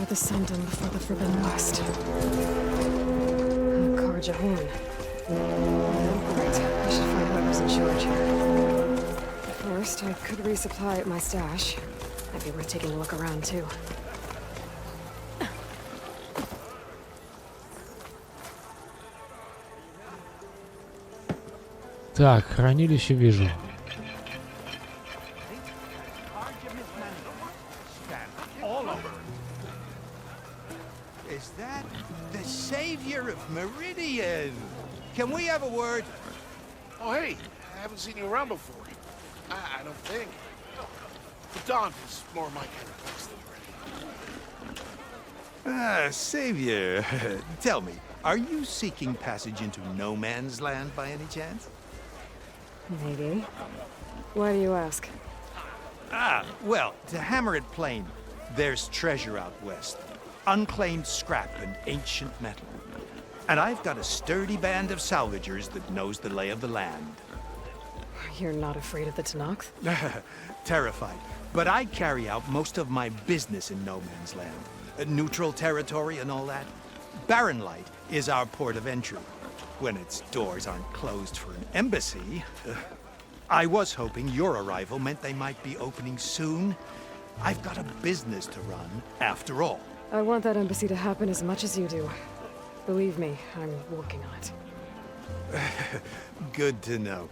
The Sundom before the Forbidden West. Karja Horn. Right, I should find whoever's in charge here. First, I could resupply my stash. Might be worth taking a look around too. Так, хранилище вижу. Is that the savior of Meridian? Can we have a word? Oh, hey, I haven't seen you around before. I don't think. The Dawn is more my kind of place than already. Savior, tell me, are you seeking passage into no man's land by any chance? Maybe. Why do you ask? Well, to hammer it plain, there's treasure out west. Unclaimed scrap and ancient metal. And I've got a sturdy band of salvagers that knows the lay of the land. You're not afraid of the Tenakth? Terrified. But I carry out most of my business in no man's land. Neutral territory and all that. Barren Light is our port of entry. When its doors aren't closed for an embassy. I was hoping your arrival meant they might be opening soon. I've got a business to run, after all. I want that embassy to happen as much as you do. Believe me, I'm working on it. Good to know.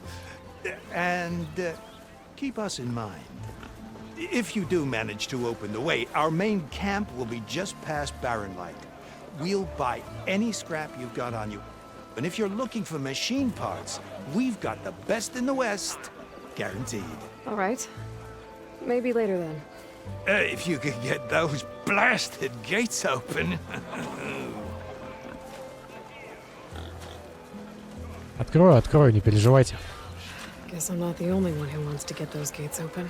And keep us in mind. If you do manage to open the way, our main camp will be just past Barren Light. We'll buy any scrap you've got on you. And if you're looking for machine parts, we've got the best in the West. Guaranteed. All right. Maybe later then. If you could get those blasted gates open. Открою, открою, не переживайте. Guess I'm not the only one who wants to get those gates open.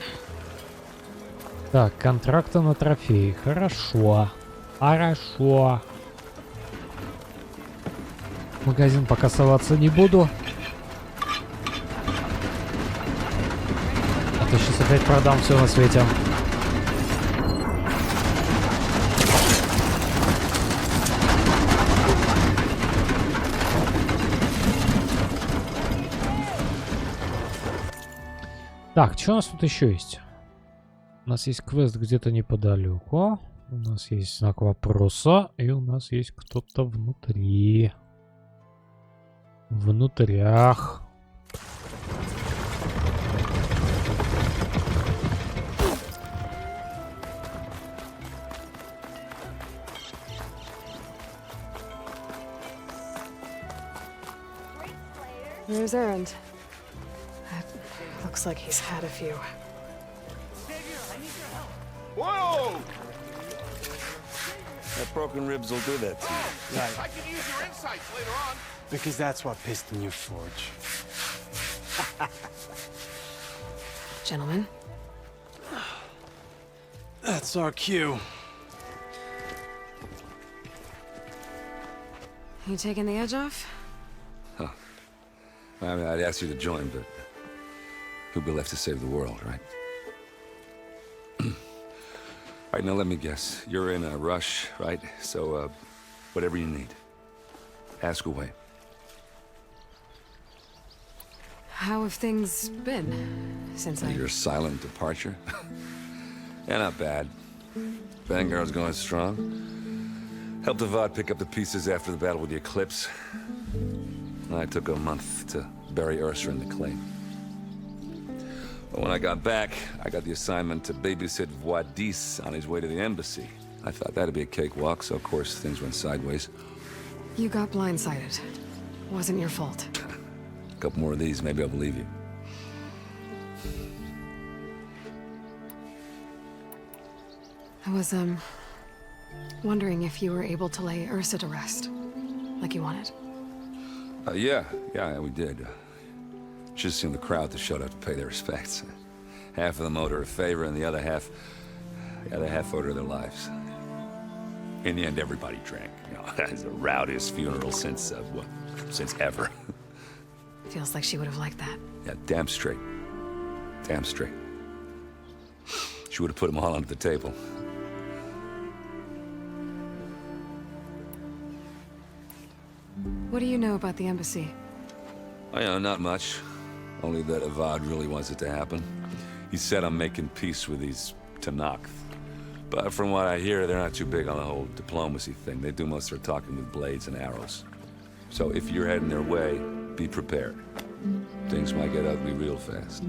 Так, контракты на трофеи. Хорошо. Хорошо. В магазин пока соваться не буду. А то сейчас опять продам все на свете. Так, что у нас тут еще есть? У нас есть квест где-то неподалеку. У нас есть знак вопроса. И у нас есть кто-то внутри. Внутрях. There's Errand. Looks like he's had a few. Whoa! That broken ribs will do that to you. I can use your insights later on. Because that's what piston you forge. Gentlemen. That's our cue. You taking the edge off? I mean, I'd ask you to join, but who'd be left to save the world, right? All right, now let me guess. You're in a rush, right? So, whatever you need, ask away. How have things been since I... Your silent departure? Yeah, not bad. Vanguard's going strong. Helped Avad pick up the pieces after the battle with the Eclipse. I took a month to bury Ursa in the claim. But when I got back, I got the assignment to babysit Wadis on his way to the embassy. I thought that'd be a cakewalk, so of course things went sideways. You got blindsided. Wasn't your fault. A couple more of these, maybe I'll believe you. I was, wondering if you were able to lay Ursa to rest, like you wanted. Yeah, we did. Just seemed the crowd that showed up to pay their respects. Half of them owed her a favor, and the other half owed her their lives. In the end, everybody drank. You know, it's the rowdiest funeral since ever. Feels like she would have liked that. Yeah, damn straight. Damn straight. She would have put them all under the table. What do you know about the embassy? Oh, yeah, not much. Only that Avad really wants it to happen. He said I'm making peace with these Tanakh. But from what I hear, they're not too big on the whole diplomacy thing. They do most of their talking with blades and arrows. So if you're heading their way, be prepared. Things might get ugly real fast.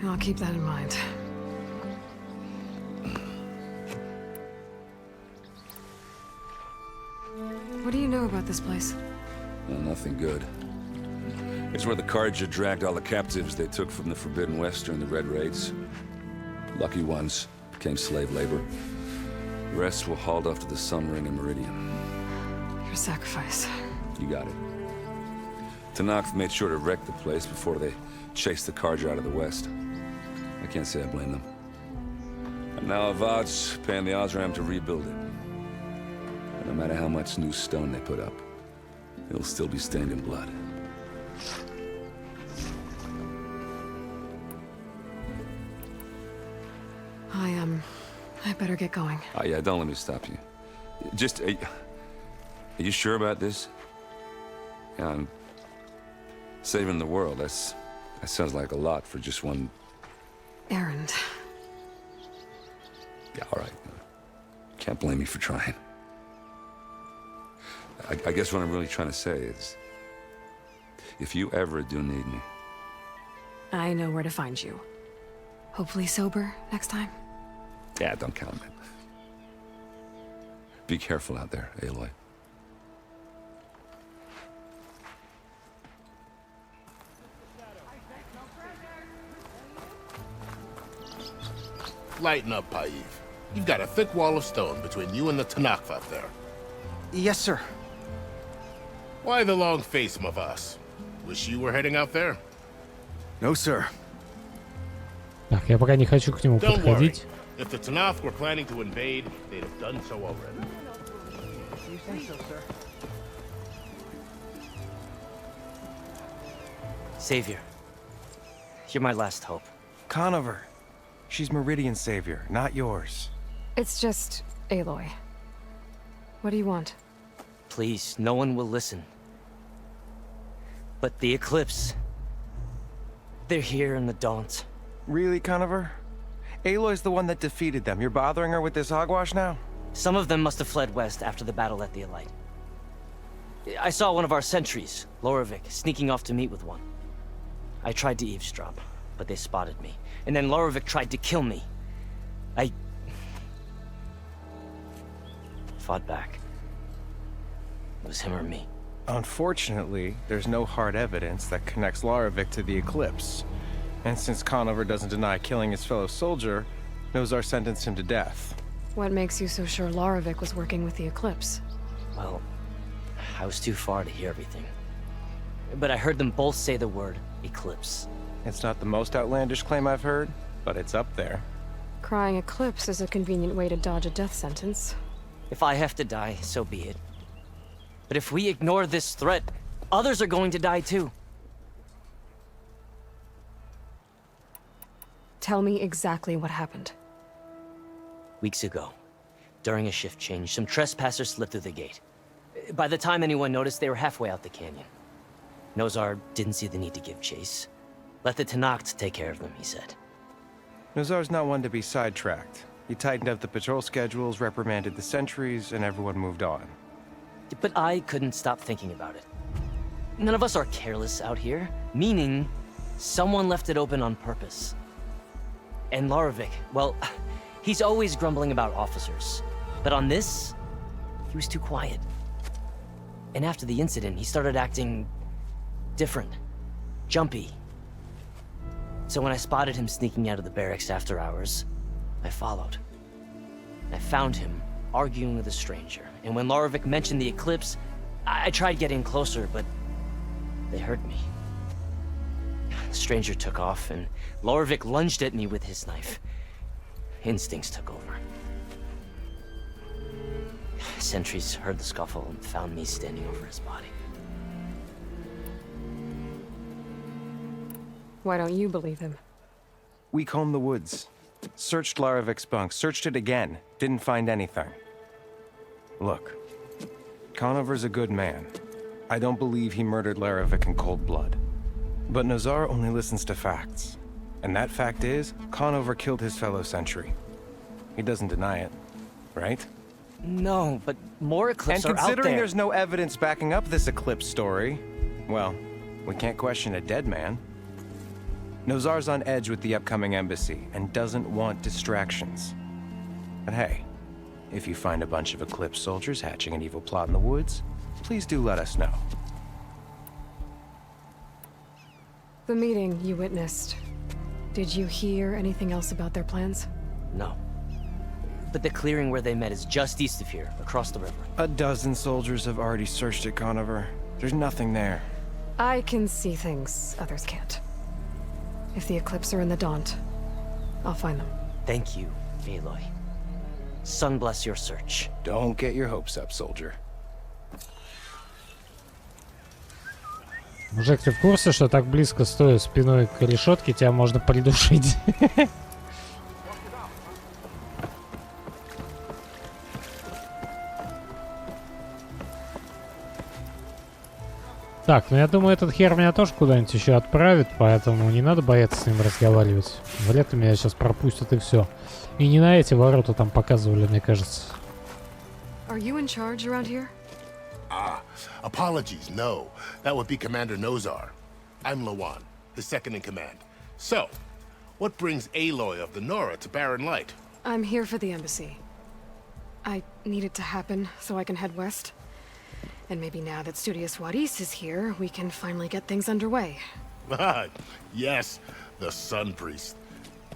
I'll keep that in mind. What do you know about this place? Well, nothing good. It's where the Carja dragged all the captives they took from the Forbidden West during the Red Raids. Lucky ones became slave labor. The rest were hauled off to the Sun Ring and Meridian. Your sacrifice. You got it. Tanakh made sure to wreck the place before they chased the Carja out of the West. I can't say I blame them. And now Avad's paying the Osram to rebuild it. And no matter how much new stone they put up, it'll still be stained in blood. I better get going. Oh, yeah, don't let me stop you. Just, are you sure about this? Yeah, I'm saving the world. That sounds like a lot for just one... Errand. Yeah, all right. Can't blame me for trying. I guess what I'm really trying to say is, if you ever do need me... I know where to find you. Hopefully sober next time. Yeah, don't count on it. Be careful out there, Eloi. Lighten up, Paiv. You've got a thick wall of stone between you and the Tanakh up there. Yes, sir. Why the long face, Mavas? Wish you were heading out there? No, sir. Так, я пока не хочу к нему Don't worry. подходить. If the Tanakh were planning to invade, they'd have done so already. You think so, sir? Savior, you're my last hope. Conover. She's Meridian's savior, not yours. It's just Aloy. What do you want? Please, no one will listen. But the Eclipse... they're here in the Daunt. Really, Conover? Aloy's the one that defeated them. You're bothering her with this hogwash now? Some of them must have fled west after the battle at the Elite. I saw one of our sentries, Loravik, sneaking off to meet with one. I tried to eavesdrop, but they spotted me. And then Loravik tried to kill me. I... fought back. It was him or me. Unfortunately, there's no hard evidence that connects Loravik to the Eclipse. And since Conover doesn't deny killing his fellow soldier, Nozar sentenced him to death. What makes you so sure Loravik was working with the Eclipse? Well, I was too far to hear everything. But I heard them both say the word Eclipse. It's not the most outlandish claim I've heard, but it's up there. Crying Eclipse is a convenient way to dodge a death sentence. If I have to die, so be it. But if we ignore this threat, others are going to die too. Tell me exactly what happened. Weeks ago, during a shift change, some trespassers slipped through the gate. By the time anyone noticed, they were halfway out the canyon. Nozar didn't see the need to give chase. Let the Tanakh take care of them, he said. Nozar's not one to be sidetracked. He tightened up the patrol schedules, reprimanded the sentries, and everyone moved on. But I couldn't stop thinking about it. None of us are careless out here, meaning someone left it open on purpose. And Loravik, well, he's always grumbling about officers. But on this, he was too quiet. And after the incident, he started acting different, jumpy. So when I spotted him sneaking out of the barracks after hours, I followed. I found him arguing with a stranger. And when Lorevic mentioned the eclipse, I tried getting closer, but they heard me. The stranger took off, and Lorevic lunged at me with his knife. Instincts took over. Sentries heard the scuffle and found me standing over his body. Why don't you believe him? We combed the woods. Searched Larovic's bunk, searched it again. Didn't find anything. Look, Conover's a good man. I don't believe he murdered Larovic in cold blood. But Nazar only listens to facts. And that fact is, Conover killed his fellow sentry. He doesn't deny it, right? No, but more eclipses And are out considering there. there's no evidence backing up this eclipse story, well, we can't question a dead man. Nozar's on edge with the upcoming embassy and doesn't want distractions. But hey, if you find a bunch of Eclipse soldiers hatching an evil plot in the woods, please do let us know. The meeting you witnessed. Did you hear anything else about their plans? No. But the clearing where they met is just east of here, across the river. A dozen soldiers have already searched it, Conover. There's nothing there. I can see things others can't. If the Eclipse are in the Daunt, I'll find them. Thank you, Eloi. Sun bless your search. Don't get your hopes up, soldier. Мужик, ты в курсе, что так близко, стоя спиной к решетке, тебя можно придушить? Так, ну я думаю, этот хер меня тоже куда-нибудь еще отправит, поэтому не надо бояться с ним разговаривать. Вряд ли меня сейчас пропустят и все. И не на эти ворота там показывали, мне кажется. Are you in charge around here? Apologies, no. That would be Commander Nozar. I'm Lawan, his second in command. So, what brings Eloi of the Nora to Barren Light? I'm here for the embassy. I need it to happen so I can head west. And maybe now that Studious Wadis is here, we can finally get things underway. Yes, the Sun Priest.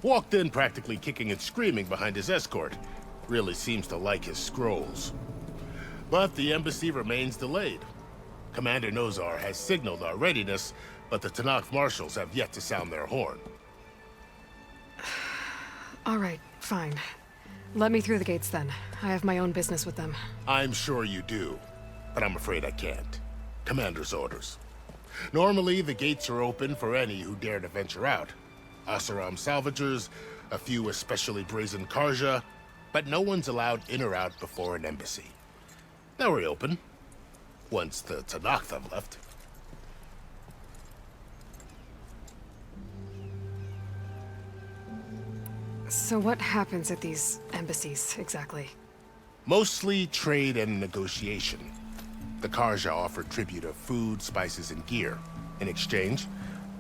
Walked in practically kicking and screaming behind his escort. Really seems to like his scrolls. But the embassy remains delayed. Commander Nozar has signaled our readiness, but the Tanakh marshals have yet to sound their horn. All right, fine. Let me through the gates then. I have my own business with them. I'm sure you do, but I'm afraid I can't. Commander's orders. Normally, the gates are open for any who dare to venture out. Asaram salvagers, a few especially brazen Karja, but no one's allowed in or out before an embassy. Now we're open, once the Tanakh have left. So what happens at these embassies, exactly? Mostly trade and negotiation. The Karja offer tribute of food, spices, and gear. In exchange,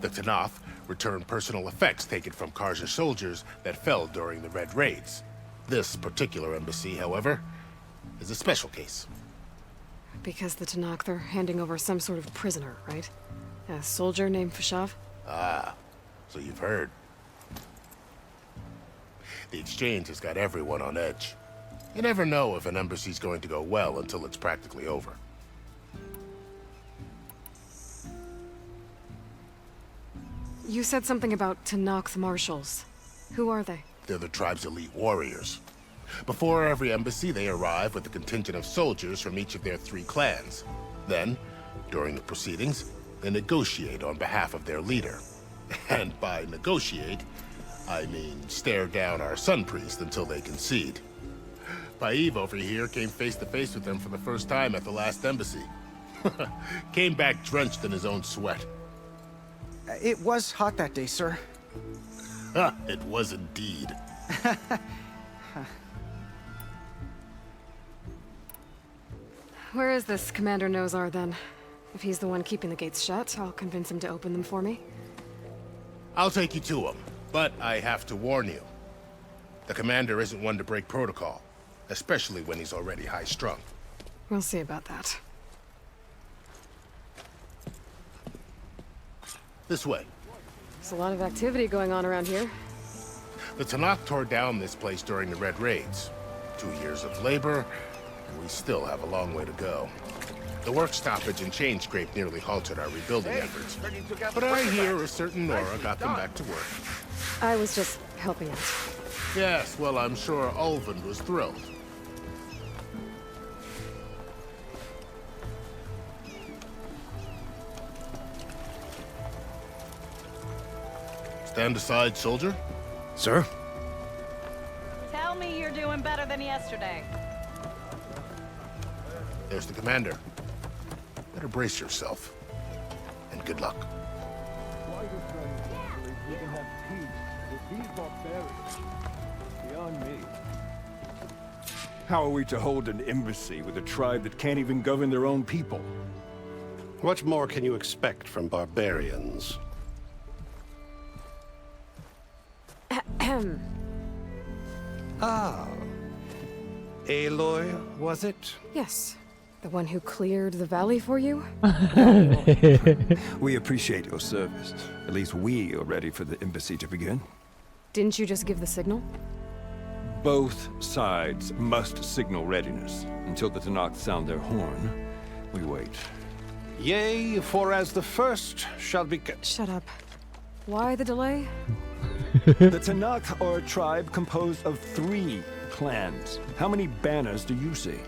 the Tanakh return personal effects taken from Karja soldiers that fell during the Red Raids. This particular embassy, however, is a special case. Because the Tanakh, they're handing over some sort of prisoner, right? A soldier named Fashav? Ah, so you've heard. The exchange has got everyone on edge. You never know if an embassy's going to go well until it's practically over. You said something about Tanakh marshals. Who are they? They're the tribe's elite warriors. Before every embassy, they arrive with a contingent of soldiers from each of their 3 clans. Then, during the proceedings, they negotiate on behalf of their leader. And by negotiate, I mean stare down our Sun Priest until they concede. Paiv over here came face to face with them for the first time at the last embassy. Came back drenched in his own sweat. It was hot that day, sir. It was indeed. Where is this Commander Nozar, then? If he's the one keeping the gates shut, I'll convince him to open them for me. I'll take you to him, but I have to warn you. The commander isn't one to break protocol. especially when he's already high-strung. We'll see about that. This way. There's a lot of activity going on around here. The Tanakh tore down this place during the Red Raids. 2 years of labor, and we still have a long way to go. The work stoppage and chain scrape nearly halted our rebuilding efforts. But I hear a certain Nora got them back to work. I was just helping out. Yes, well, I'm sure Ulvund was thrilled. Stand aside, soldier. Sir? Tell me you're doing better than yesterday. There's the commander. Better brace yourself. And good luck. How are we to hold an embassy with a tribe that can't even govern their own people? What more can you expect from barbarians? Ah. Eloi, was it? Yes. The one who cleared the valley for you? We appreciate your service. At least we are ready for the embassy to begin. Didn't you just give the signal? Both sides must signal readiness. Until the Tanakh sound their horn, we wait. Yea, for as the first shall be... Shut up. Why the delay? The Tanakh are a tribe composed of 3 clans. How many banners do you see?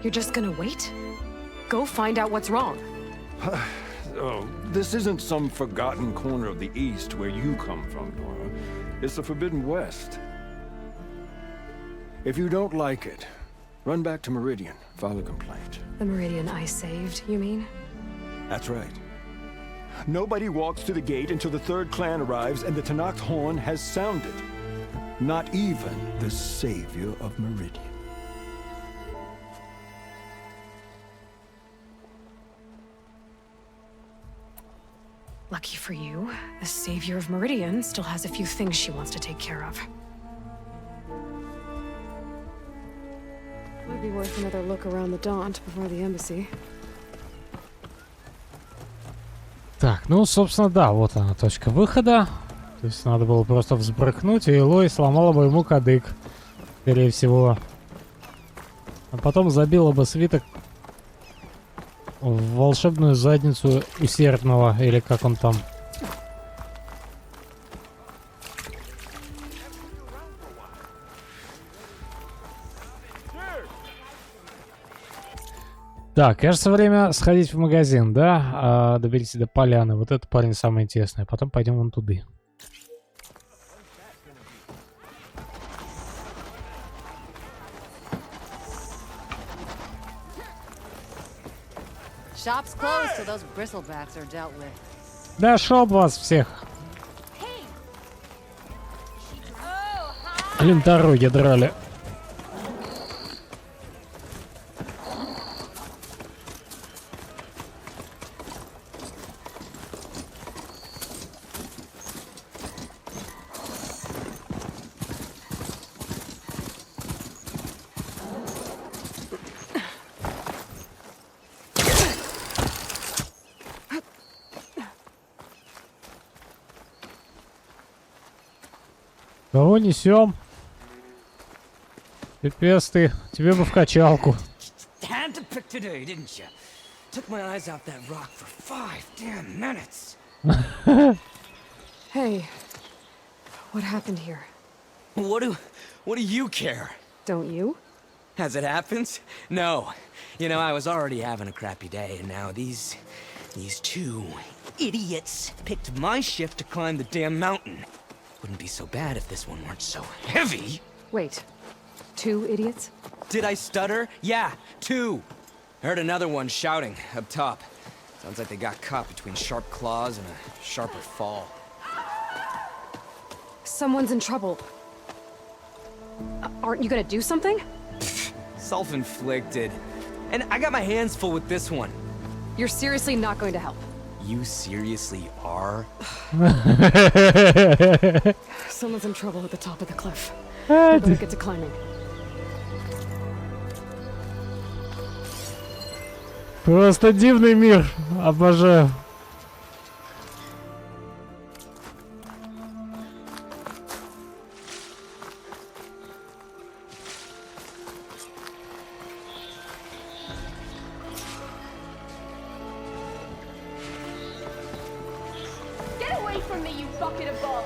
You're just gonna wait? Go find out what's wrong. Oh, this isn't some forgotten corner of the East where you come from, Nora. It's the Forbidden West. If you don't like it, run back to Meridian, file a complaint. The Meridian I saved, you mean? That's right. Nobody walks to the gate until the 3rd clan arrives and the Tanakh horn has sounded. Not even the savior of Meridian. Lucky for you, the savior of Meridian still has a few things she wants to take care of. Might be worth another look around the Daunt before the embassy. Так, ну, собственно, да, вот она, точка выхода. То есть надо было просто взбрыкнуть, и Элой сломала бы ему кадык, скорее всего. А потом забила бы свиток в волшебную задницу усердного, или как он там. Так, кажется, время сходить в магазин, да? Доберитесь до поляны. Вот этот парень самый интересный. Потом пойдем вон туда. Shop's closed till those bristlebats are dealt with. Да шоп вас всех. Лентороги драли. Кого несем? Пипец ты, тебе бы в качалку. Had to pick today, didn't you? Took my eyes off that rock for 5 damn minutes. Hey, what happened here? What do you care? Don't you? As it happens? No. You know, I was already having a crappy day, and now these 2 idiots picked my shift to climb the damn mountain. Wouldn't be so bad if this one weren't so heavy. Wait, 2 idiots? Did I stutter? Yeah, 2. Heard another one shouting up top. Sounds like they got caught between sharp claws and a sharper fall. Someone's in trouble. Aren't you gonna do something? Self-inflicted. And I got my hands full with this one. You're seriously not going to help? You seriously are? Someone's in trouble at the top of the cliff. better get to climbing. Просто дивный мир. Обожаю. Get away from me, you bucket of balls!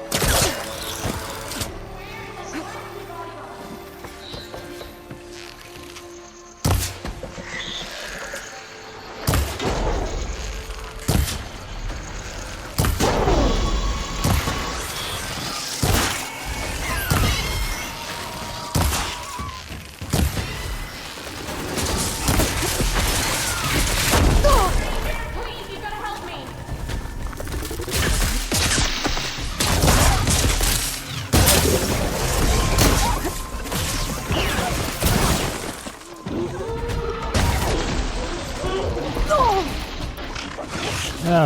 Please, you gotta help me!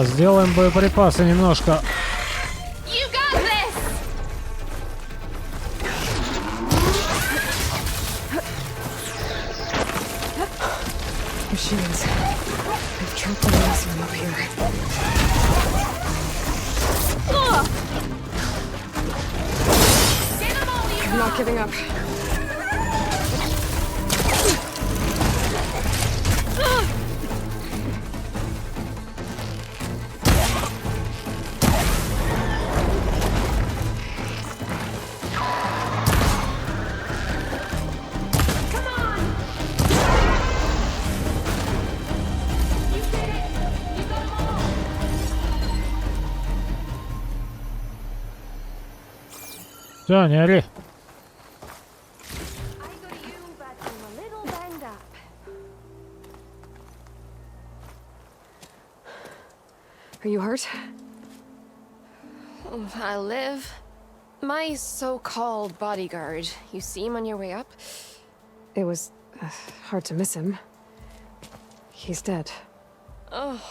Сделаем боеприпасы немножко. You got this! Machines. I've trapped the last one up here. Get them all, you I'm not giving up. Come on! You did it! You got them all! Все, не ори. I got you, but I'm a little banged up. Are you hurt? I live. My so-called bodyguard, you see him on your way up? It was hard to miss him. He's dead. Oh.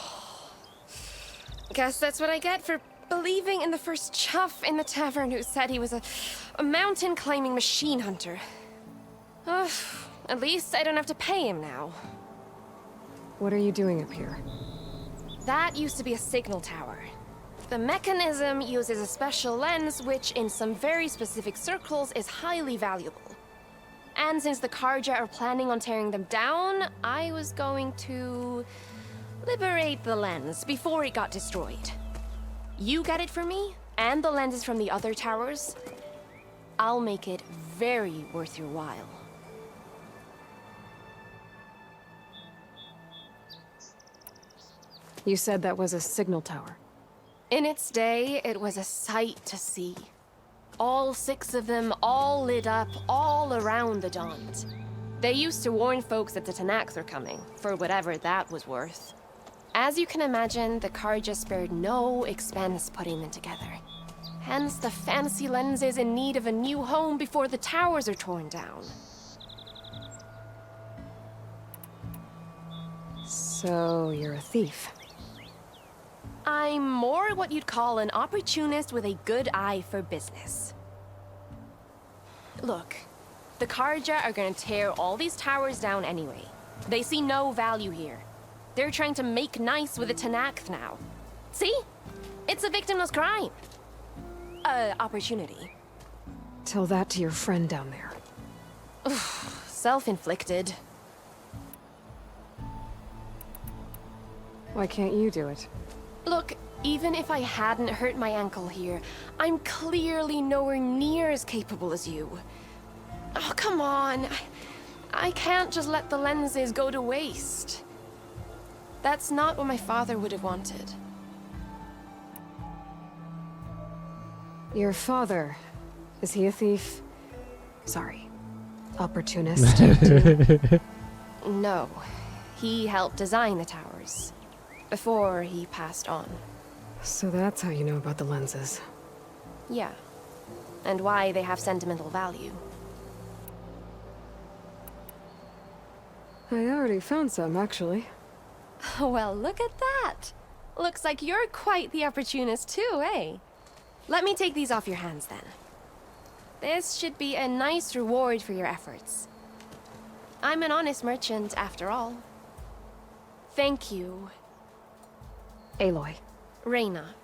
Guess that's what I get for believing in the first chuff in the tavern who said he was a mountain climbing machine hunter. Ugh, at least I don't have to pay him now. What are you doing up here? That used to be a signal tower. The mechanism uses a special lens which in some very specific circles is highly valuable. And since the Karja are planning on tearing them down, I was going to liberate the lens before it got destroyed. You get it for me, and the lenses from the other towers. I'll make it very worth your while. You said that was a signal tower. In its day, it was a sight to see. All 6 of them, all lit up, all around the Dons. They used to warn folks that the Tanakhs are coming, for whatever that was worth. As you can imagine, the Karja spared no expense putting them together. Hence the fancy lenses in need of a new home before the towers are torn down. So, you're a thief. I'm more what you'd call an opportunist with a good eye for business. Look, the Karja are gonna tear all these towers down anyway. They see no value here. They're trying to make nice with the Tanakh now. See? It's a victimless crime. Opportunity. Tell that to your friend down there. Self-inflicted. Why can't you do it? Look, even if I hadn't hurt my ankle here, I'm clearly nowhere near as capable as you. Oh, come on. I can't just let the lenses go to waste. That's not what my father would have wanted. Your father, is he a thief? Sorry, opportunist? No, he helped design the towers before he passed on. So that's how you know about the lenses. Yeah, and why they have sentimental value. I already found some, actually. Well, look at that. Looks like you're quite the opportunist too, eh? Let me take these off your hands then. This should be a nice reward for your efforts. I'm an honest merchant, after all. Thank you. Aloy. Reyna.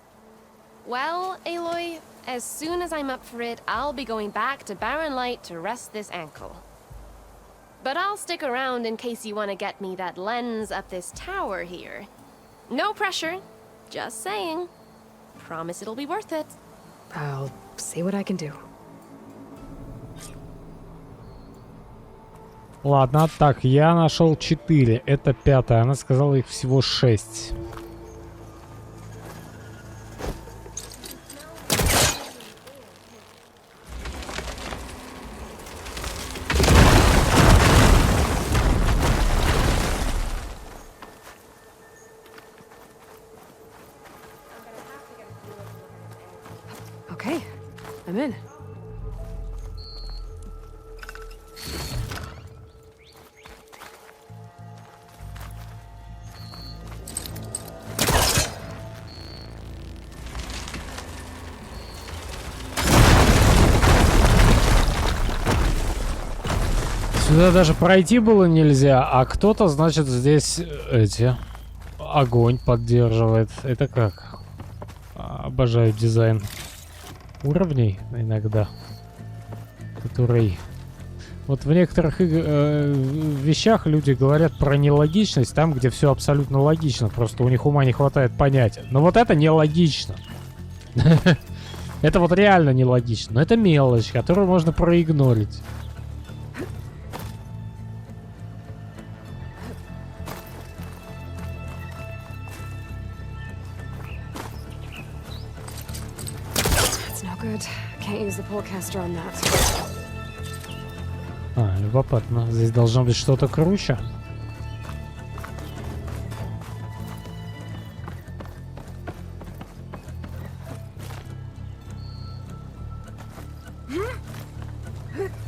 Well, Aloy, as soon as I'm up for it, I'll be going back to Barren Light to rest this ankle. But I'll stick around in case you want to get me that lens up this tower here. No pressure. Just saying. Promise it'll be worth it. I'll see what I can do. Ладно, так, я нашел 4. Это 5-е. Она сказала, их всего 6. Okay, I'm in. Сюда даже пройти было нельзя, а кто-то, значит, здесь огонь поддерживает. Это как? Обожаю дизайн уровней иногда, который... Вот в некоторых вещах люди говорят про нелогичность, там, где все абсолютно логично, просто у них ума не хватает понять. Но вот это нелогично. Это вот реально нелогично. Но это мелочь, которую можно проигнорить. Любопытно. Здесь должно быть что-то круче.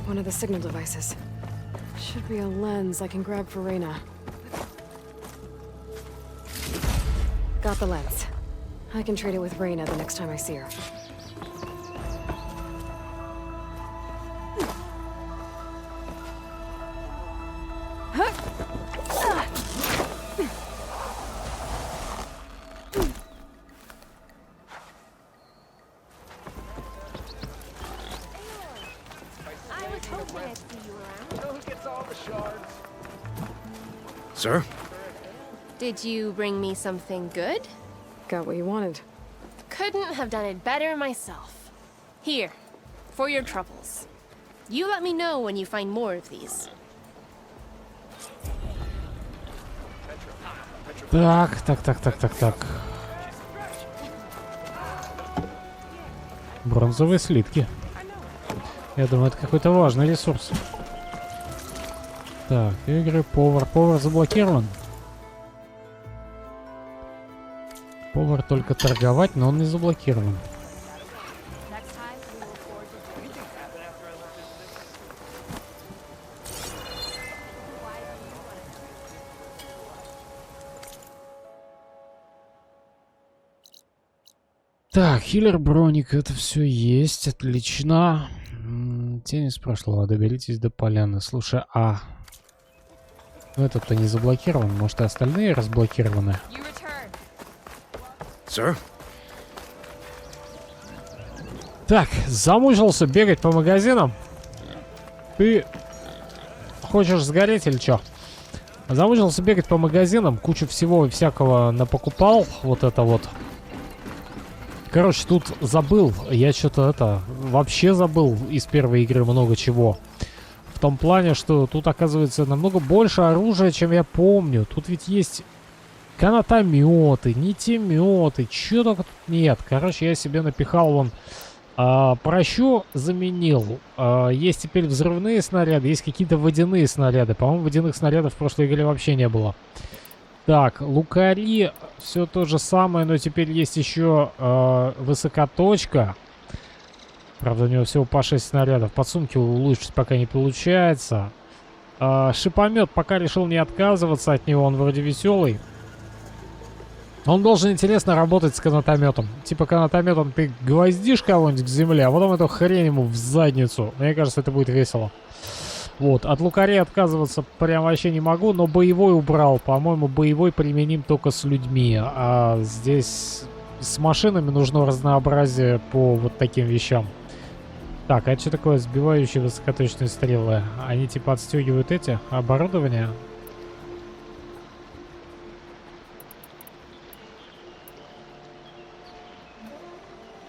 One of the signal devices. Should be a lens I can grab for Reyna. Got the lens. I can trade it with Reyna the next time I see her. Sir? Did you bring me something good? Got what you wanted. Couldn't have done it better myself. Here, for your troubles. You let me know when you find more of these. Так. Бронзовые слитки. Я думаю, это какой-то важный ресурс. Так, игры, повар. Повар заблокирован. Повар только торговать, но он не заблокирован. Так, хиллер, броник, это все есть, отлично. Тень из прошлого, доберитесь до поляны. Слушай, этот-то не заблокирован, может и остальные разблокированы? Sir? Так, замучился бегать по магазинам. Ты хочешь сгореть или чё? Замучился бегать по магазинам, кучу всего и всякого напокупал, вот это вот. Короче, тут забыл, я что-то вообще забыл из первой игры много чего. В том плане, что тут оказывается намного больше оружия, чем я помню. Тут ведь есть канатометы, нитеметы, чего только тут нет. Короче, я себе напихал вон прощу заменил. Есть теперь взрывные снаряды, есть какие-то водяные снаряды. По-моему, водяных снарядов в прошлой игре вообще не было. Так, лукари, все то же самое, но теперь есть еще высокоточка. Правда, у него всего по 6 снарядов. Подсумки улучшить пока не получается. Шипомет, пока решил не отказываться от него, он вроде веселый. Он должен интересно работать с канатометом. Типа канатометом ты гвоздишь кого-нибудь к земле, а потом эту хрень ему в задницу. Мне кажется, это будет весело. Вот, от лукарей отказываться прям вообще не могу, но боевой убрал. По-моему, боевой применим только с людьми. А здесь с машинами нужно разнообразие по вот таким вещам. Так, а это что такое сбивающие высокоточные стрелы? Они типа отстегивают эти оборудования?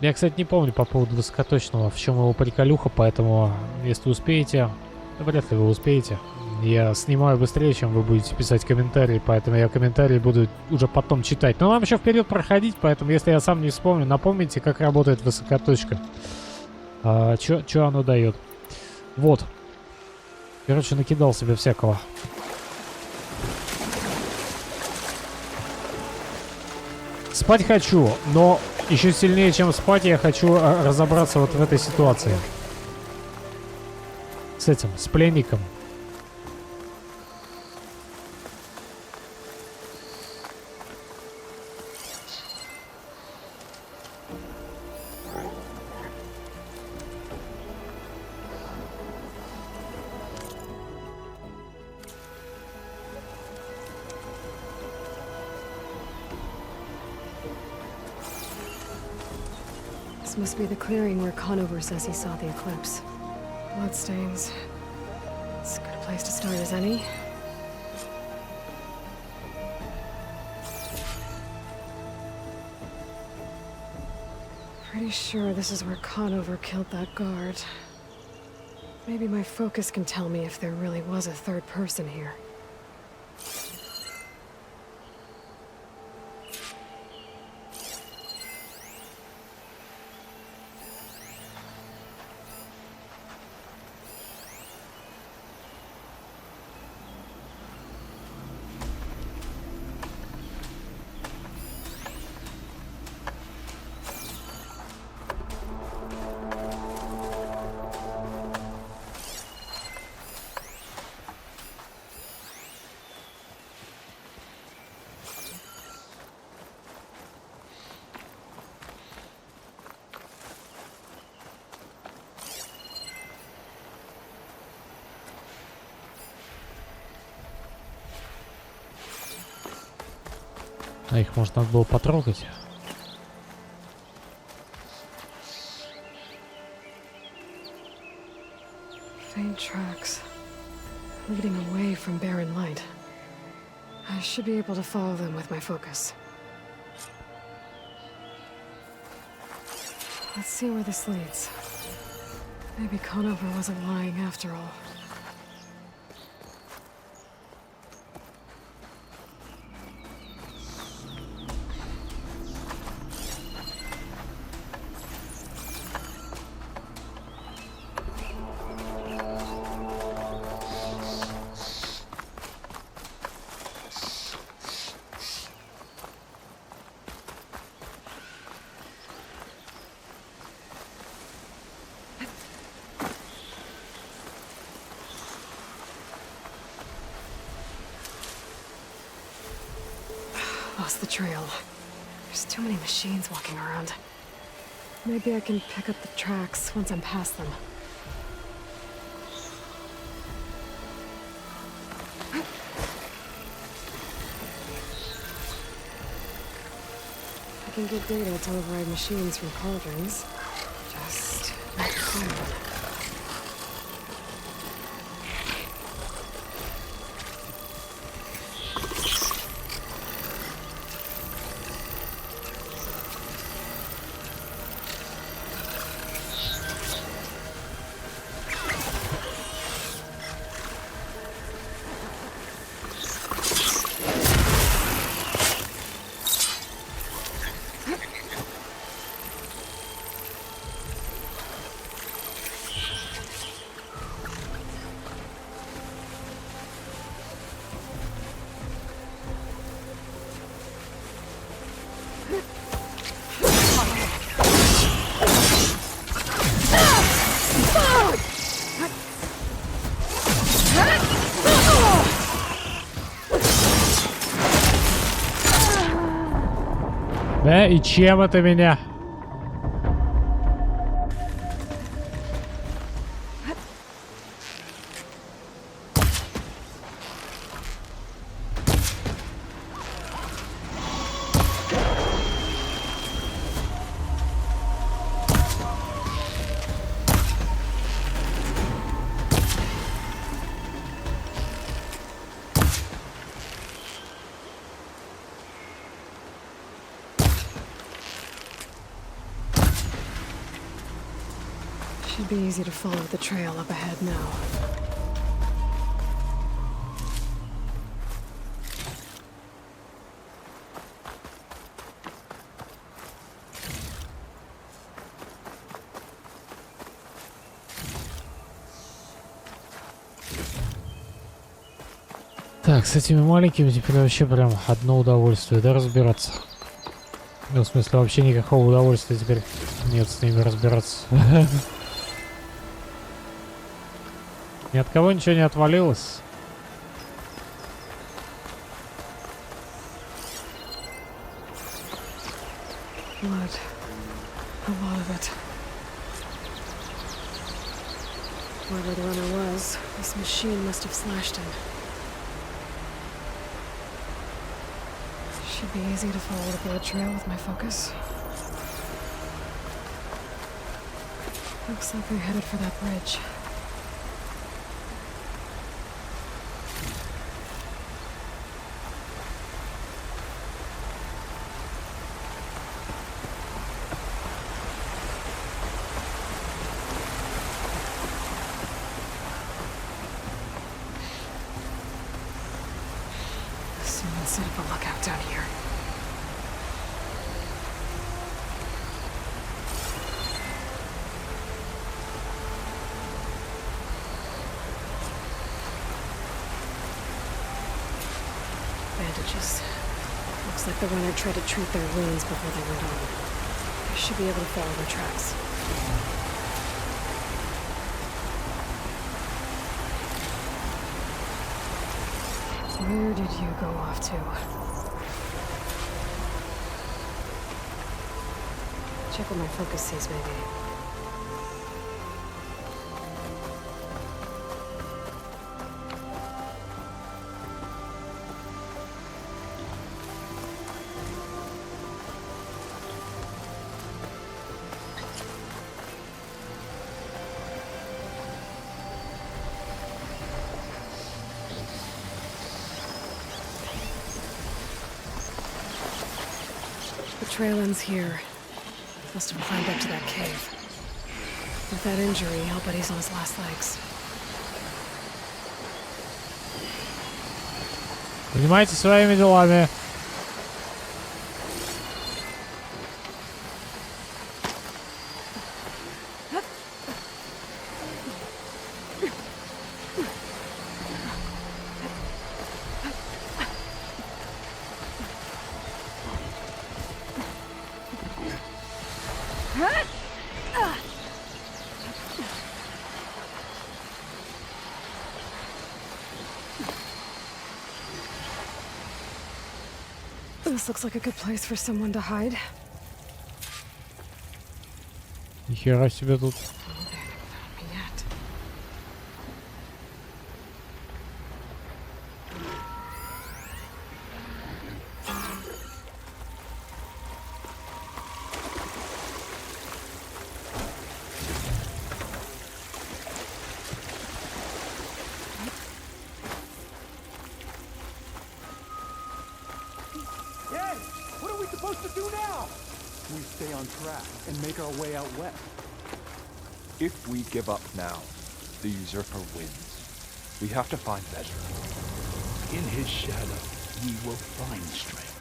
Я, кстати, не помню по поводу высокоточного, в чем его приколюха, поэтому, если успеете, вряд ли вы успеете. Я снимаю быстрее, чем вы будете писать комментарии, поэтому я комментарии буду уже потом читать. Но нам еще вперед проходить, поэтому, если я сам не вспомню, напомните, как работает высокоточка. Что оно дает. Вот. Короче, накидал себе всякого. Спать хочу, но еще сильнее, чем спать, я хочу разобраться вот в этой ситуации. С этим, с пленником. This must be the clearing where Conover says he saw the eclipse. Bloodstains. It's a good place to start as any. Pretty sure this is where Conover killed that guard. Maybe my focus can tell me if there really was a third person here. А их, может, надо было потрогать? Faint tracks leading away from barren light. I should be able to follow them with my focus. Let's see where this leads. Maybe Conover wasn't lying after all. Lost the trail. There's too many machines walking around. Maybe I can pick up the tracks once I'm past them. I can get data to override machines from cauldrons. Just not cool. Да, и чем это меня? Should be easy to follow the trail up ahead now. Так, с этими маленькими теперь вообще прям одно удовольствие, да, разбираться? Ну, в смысле, вообще никакого удовольствия теперь нет с ними разбираться. Ни от кого ничего не отвалилось. Blood. A lot of it. Whoever the runner was, this machine must have slashed him. Should be easy to follow the blood trail with my focus. Looks like they're headed for that bridge. Someone set up a lookout down here. Bandages. Looks like the runner tried to treat their wounds before they went on. I should be able to follow their tracks. Where did you go off to? Check what my focus sees, maybe. The trail ends here. Must have climbed up to that cave. With that injury, I'll bet he's on his last legs. Занимайтесь своими делами. This looks like a good place for someone to hide. Нихера себе тут. We stay on track and make our way out west. If we give up now, the usurper wins. We have to find Bezra. In his shadow, we will find strength.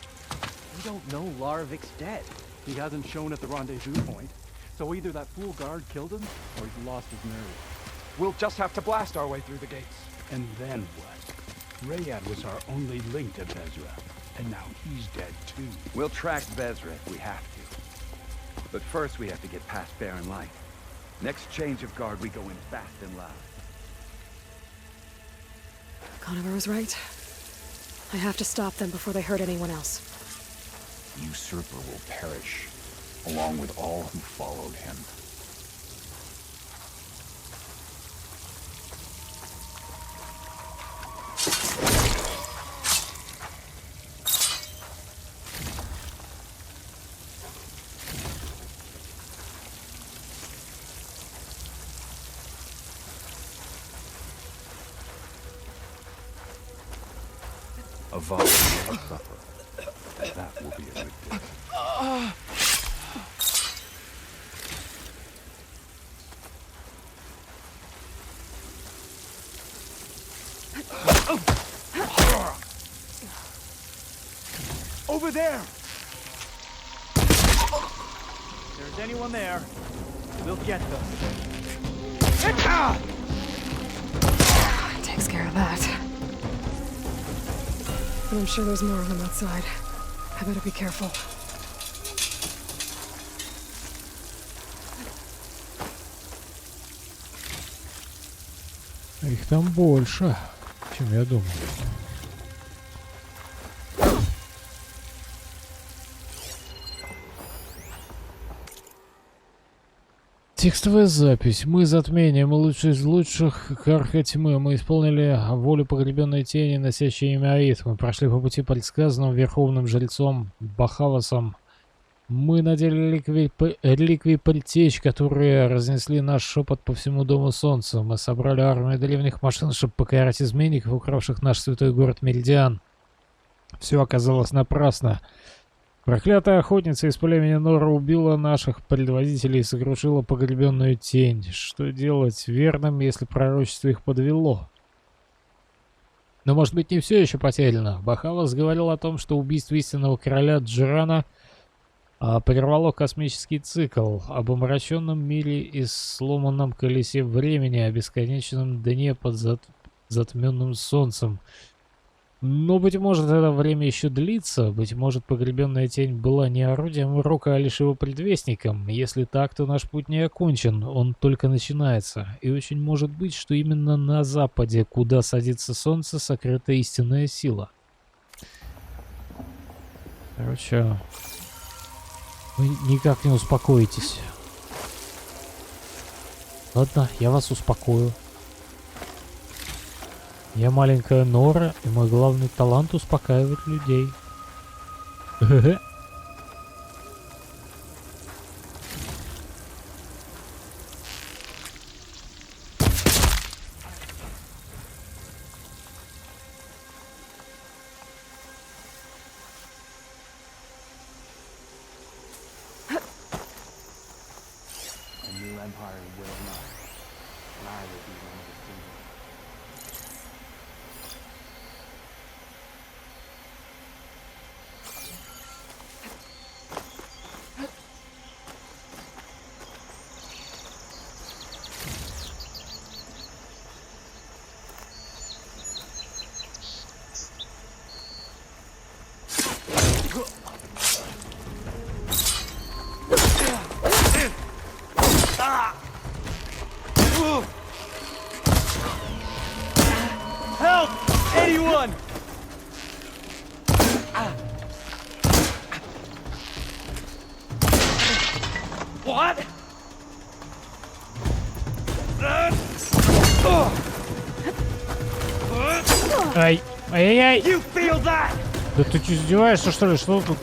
We don't know Larvik's dead. He hasn't shown at the rendezvous point, so either that fool guard killed him, or he's lost his nerve. We'll just have to blast our way through the gates. And then what? Rayad was our only link to Bezra, and now he's dead too. We'll track Bezra if we have to. But first we have to get past Barren Light. Next change of guard, we go in fast and loud. Conover was right. I have to stop them before they hurt anyone else. usurper will perish, along with all who followed him. A vow to suffer. That will be a good day. Over there! If there's anyone there, we'll get them. Takes care of that. But I'm sure there's more of them outside. I better be careful. Их там больше, чем я думал. Текстовая запись. Мы затмение, мы лучшие из лучших, карха тьмы. Мы исполнили волю погребенной тени, носящей имя Аид. Мы прошли по пути, предсказанным верховным жрецом Бахавасом. Мы надели реликвии предтеч, которые разнесли наш шепот по всему Дому Солнца. Мы собрали армию древних машин, чтобы покарать изменников, укравших наш святой город Меридиан. Все оказалось напрасно. Проклятая охотница из племени Нора убила наших предводителей и сокрушила погребенную тень. Что делать верным, если пророчество их подвело? Но, может быть, не все еще потеряно. Бахавас говорил о том, что убийство истинного короля Джирана прервало космический цикл об омраченном мире и сломанном колесе времени, о бесконечном дне под затменным солнцем. Но, быть может, это время еще длится. Быть может, погребенная тень была не орудием урока, а лишь его предвестником. Если так, то наш путь не окончен, он только начинается. И очень может быть, что именно на западе, куда садится солнце, сокрыта истинная сила. Короче, вы никак не успокоитесь. Ладно, я вас успокою. Я маленькая Нора, и мой главный талант — успокаивать людей. Help! Anyone! What? Ай! Ай-яй-яй! You feel that? Да ты что, издеваешься, что ли? Что тут?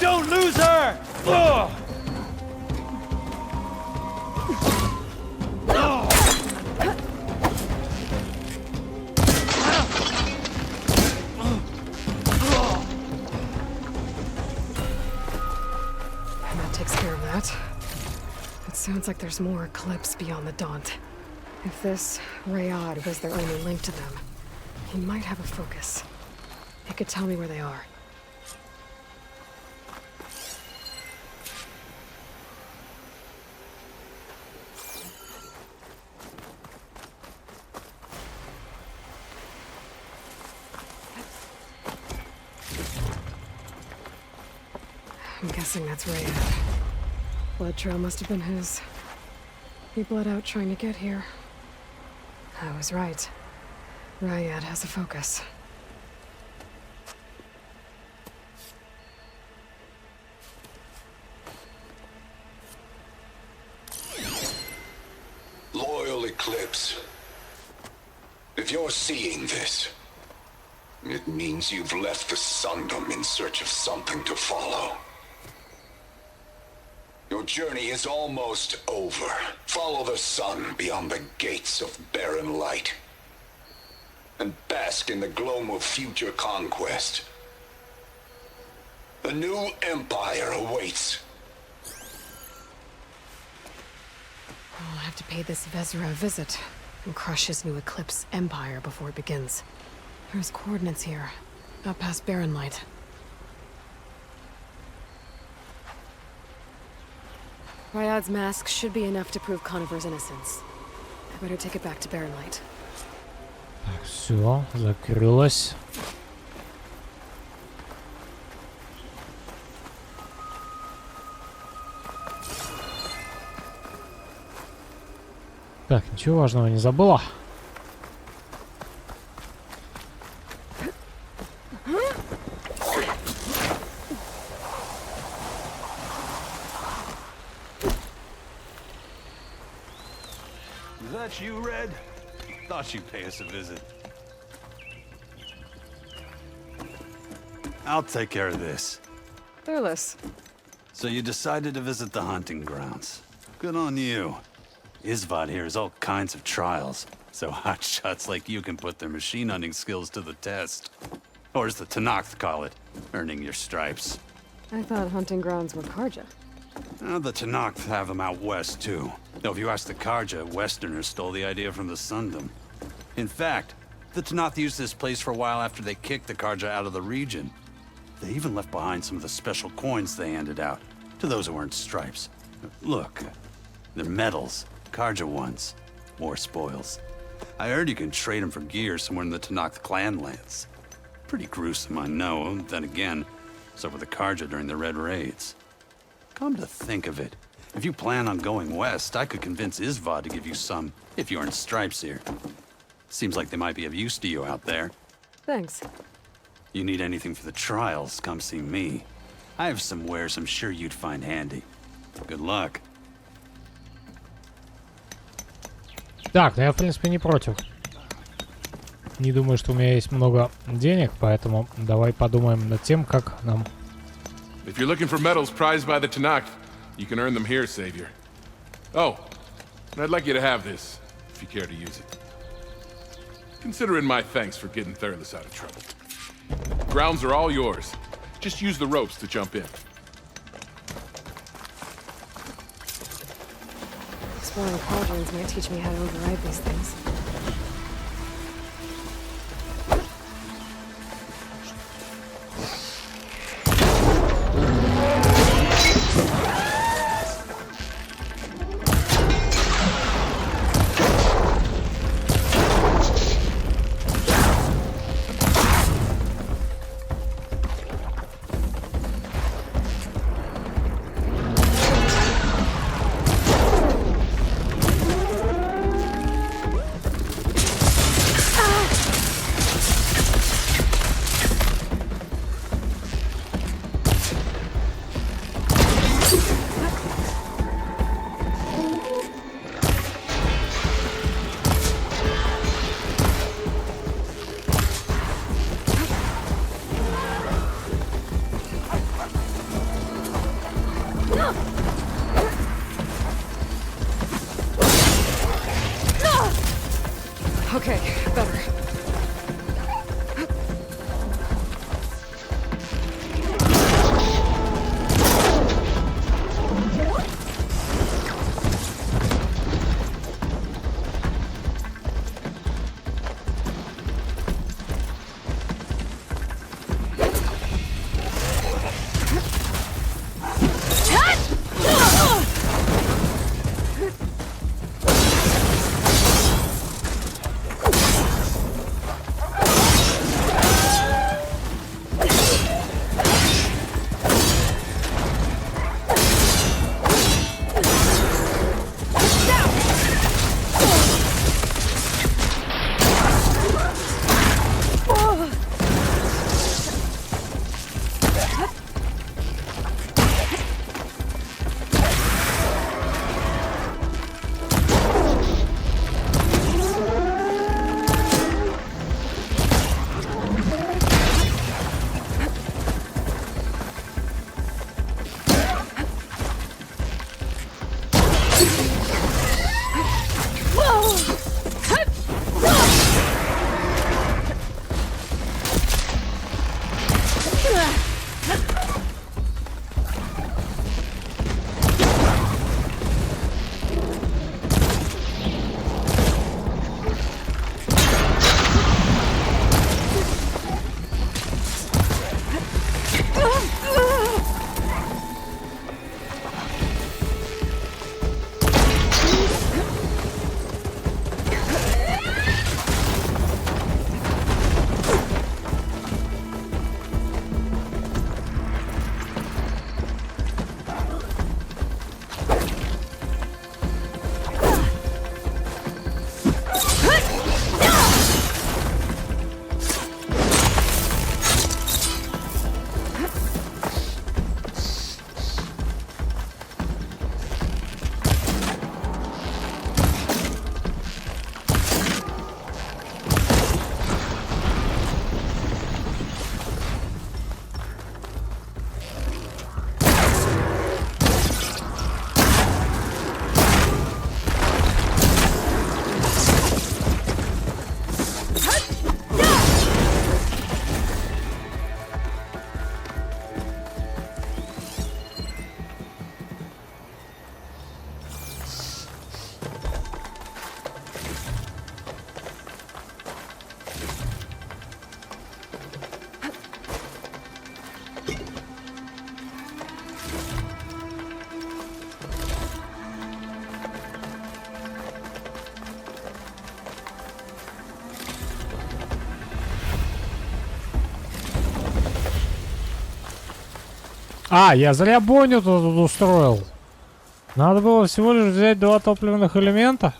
Don't lose her! Ugh. And that takes care of that. It sounds like there's more Eclipse beyond the Daunt. If this Rayad was their only link to them, he might have a focus. He could tell me where they are. I'm guessing that's Rayad. Blood trail must have been his. He bled out trying to get here. I was right. Ryad has a focus. Loyal Eclipse. If you're seeing this, it means you've left the Sundom in search of something to follow. Your journey is almost over. Follow the sun beyond the gates of barren light, and bask in the gloam of future conquest. A new empire awaits. I'll have to pay this Vezra a visit and crush his new Eclipse empire before it begins. There's coordinates here, up past Barren Light. Ryad's mask should be enough to prove Conover's innocence. I better take it back to Barren Light. Так, все, закрылось. Так, ничего важного не забыла. Is that you, Red? Thought you'd pay us a visit. I'll take care of this. Fearless. So you decided to visit the hunting grounds. Good on you. Isvad here has all kinds of trials, so hotshots like you can put their machine hunting skills to the test. Or as the Tenakth call it, earning your stripes. I thought hunting grounds were Karja. The Tenakth have them out west, too. Though if you ask the Karja, Westerners stole the idea from the Sundom. In fact, the Tenakth used this place for a while after they kicked the Karja out of the region. They even left behind some of the special coins they handed out to those who earned stripes. Look, they're medals. Karja ones. More spoils. I heard you can trade them for gear somewhere in the Tenakth clan lands. Pretty gruesome, I know. Then again, so were the Karja during the Red Raids. Come to think of it, if you plan on going west, I could convince Isvad to give you some, if you earned stripes here. Seems like they might be of use to you out there. Thanks. You need anything for the trials, come see me. I have some wares I'm sure you'd find handy. Good luck. Так, ну я в принципе не против. Не думаю, что у меня есть много денег, поэтому давай подумаем над тем, как нам... If you're looking for medals prized by the Tenakth, you can earn them here, Savior. Oh, and I'd like you to have this, if you care to use it. Consider it my thanks for getting Thurles out of trouble. Grounds are all yours. Just use the ropes to jump in. Exploring cauldrons might teach me how to override these things. А, я зря бойню тут устроил. Надо было всего лишь взять 2 топливных элемента.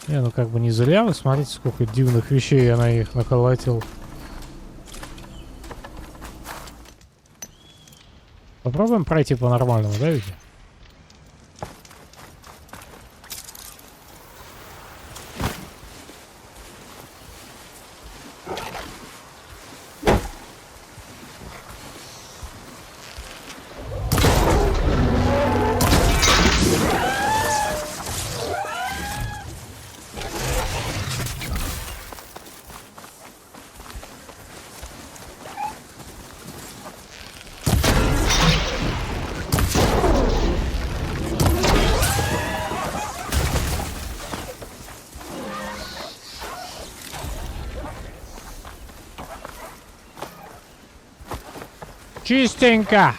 Не, ну как бы не зря. Вы смотрите, сколько дивных вещей я на них наколотил. Попробуем пройти по-нормальному, да, Вики? Чистенько.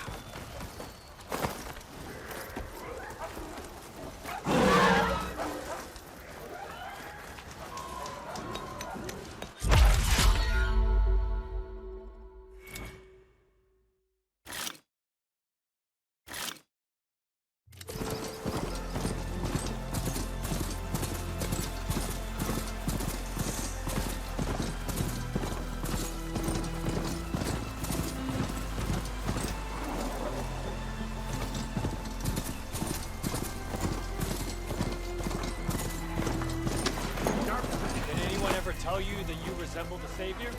Tell you that you resemble the Savior?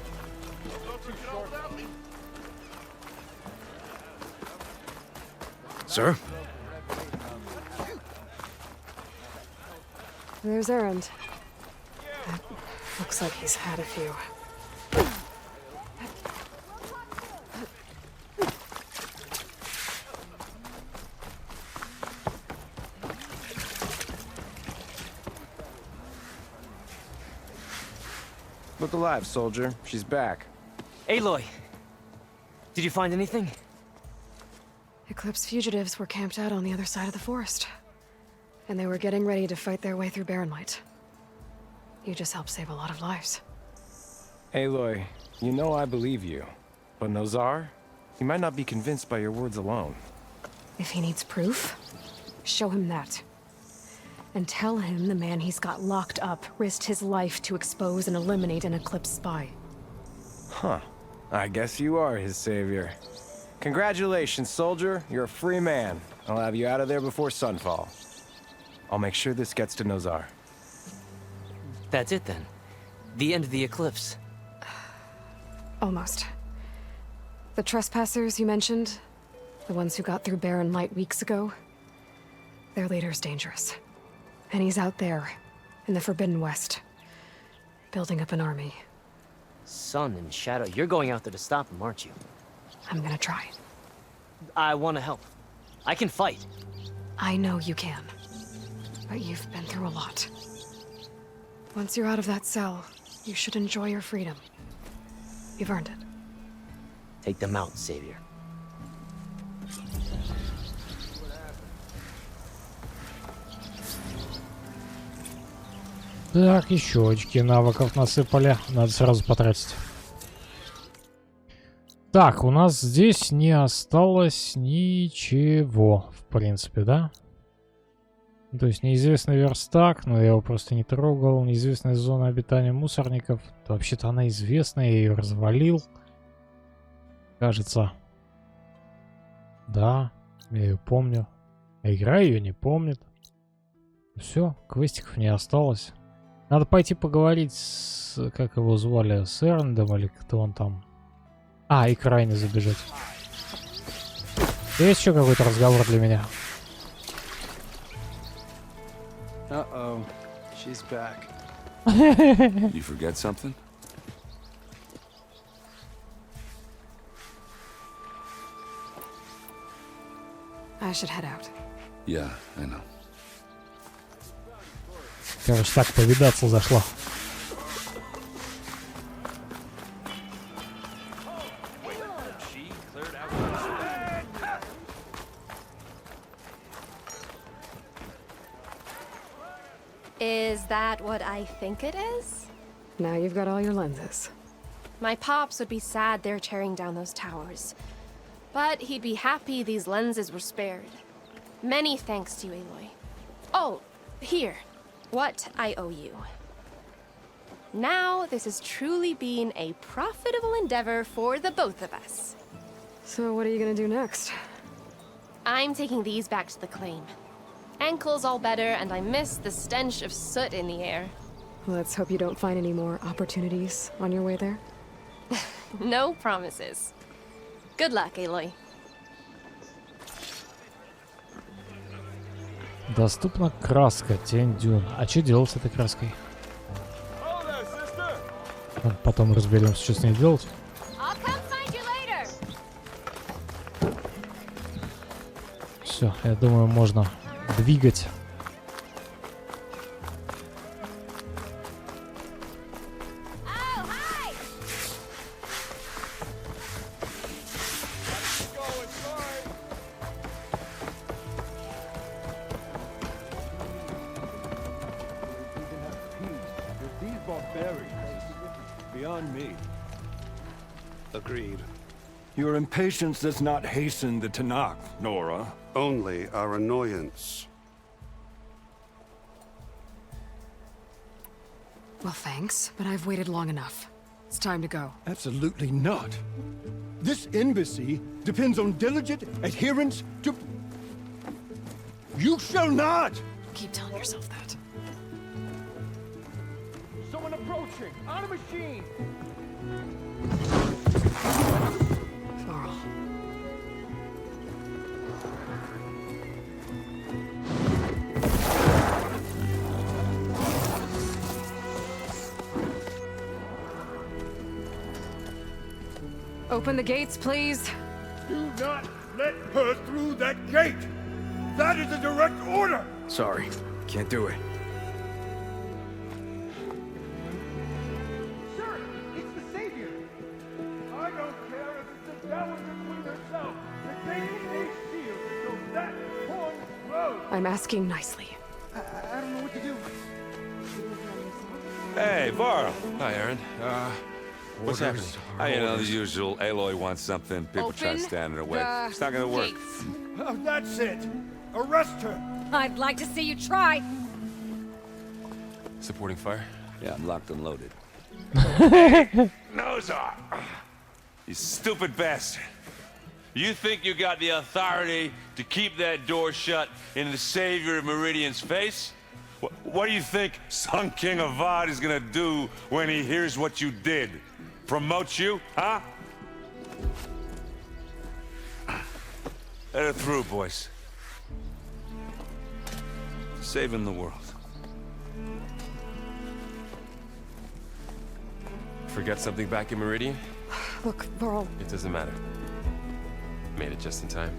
Sir? There's Errand. That looks like he's had a few. Look alive, soldier. She's back. Aloy! Did you find anything? Eclipse fugitives were camped out on the other side of the forest. And they were getting ready to fight their way through Barren Light. You just helped save a lot of lives. Aloy, you know I believe you. But Nozar? He might not be convinced by your words alone. If he needs proof, show him that. And tell him the man he's got locked up risked his life to expose and eliminate an Eclipse spy. Huh. I guess you are his savior. Congratulations, soldier. You're a free man. I'll have you out of there before sunfall. I'll make sure this gets to Nozar. That's it then. The end of the Eclipse. Almost. The trespassers you mentioned, the ones who got through Barren Light weeks ago, their leader's dangerous. And he's out there, in the Forbidden West, building up an army. Sun and Shadow, you're going out there to stop him, aren't you? I'm gonna try. I want to help. I can fight. I know you can. But you've been through a lot. Once you're out of that cell, you should enjoy your freedom. You've earned it. Take them out, Savior. Так, еще очки навыков насыпали. Надо сразу потратить. Так, у нас здесь не осталось ничего, в принципе, да? То есть неизвестный верстак, но я его просто не трогал. Неизвестная зона обитания мусорников. Вообще-то она известная, я ее развалил. Кажется. Да, я ее помню. А игра ее не помнит. Все, квестиков не осталось. Надо пойти поговорить с... Как его звали? С Эрндом или кто он там? А, и к Райне забежать. Есть еще какой-то разговор для меня? Uh-oh. She's back. You forget something? I should head out. Yeah, I know. Короче, так повидаться зашла. Is that what I think it is? Now you've got all your lenses. My pops would be sad they're tearing down those towers. But he'd be happy these lenses were spared. Many thanks to you, Eloi. Oh, here. What I owe you. Now, this has truly been a profitable endeavor for the both of us. So what are you gonna do next? I'm taking these back to the claim. Ankle's all better, and I miss the stench of soot in the air. Let's hope you don't find any more opportunities on your way there. No promises. Good luck, Элой. Доступна краска, тень дюн. А что делать с этой краской? Потом разберемся, что с ней делать. Все, я думаю, можно двигать. Beyond me. Agreed. Your impatience does not hasten the Tanakh, Nora. Only our annoyance. Well, thanks, but I've waited long enough. It's time to go. Absolutely not. This embassy depends on diligent adherence to... You shall not! Keep telling yourself that. Someone approaching! On a machine! Varl. Open the gates, please. Do not let her through that gate! That is a direct order! Sorry, can't do it. Sir, it's the Savior! I don't care if it's the Dowager Queen herself! The gate is a shield, so that horn blows! I'm asking nicely. I don't know what to do. Hey, Varl. Hi, Aaron. What's happening? You know, the usual. Aloy wants something. People try to Open stand in her way. the It's not gonna work. gates. Oh, that's it! Arrest her! I'd like to see you try. Supporting fire? Yeah, I'm locked and loaded. Nozar! You stupid bastard. You think you got the authority to keep that door shut in the Savior of Meridian's face? What do you think Sun King Avad is gonna do when he hears what you did? Promote you, huh? Let her through, boys. Saving the world. Forgot something back in Meridian? Look, Varl. It doesn't matter. Made it just in time.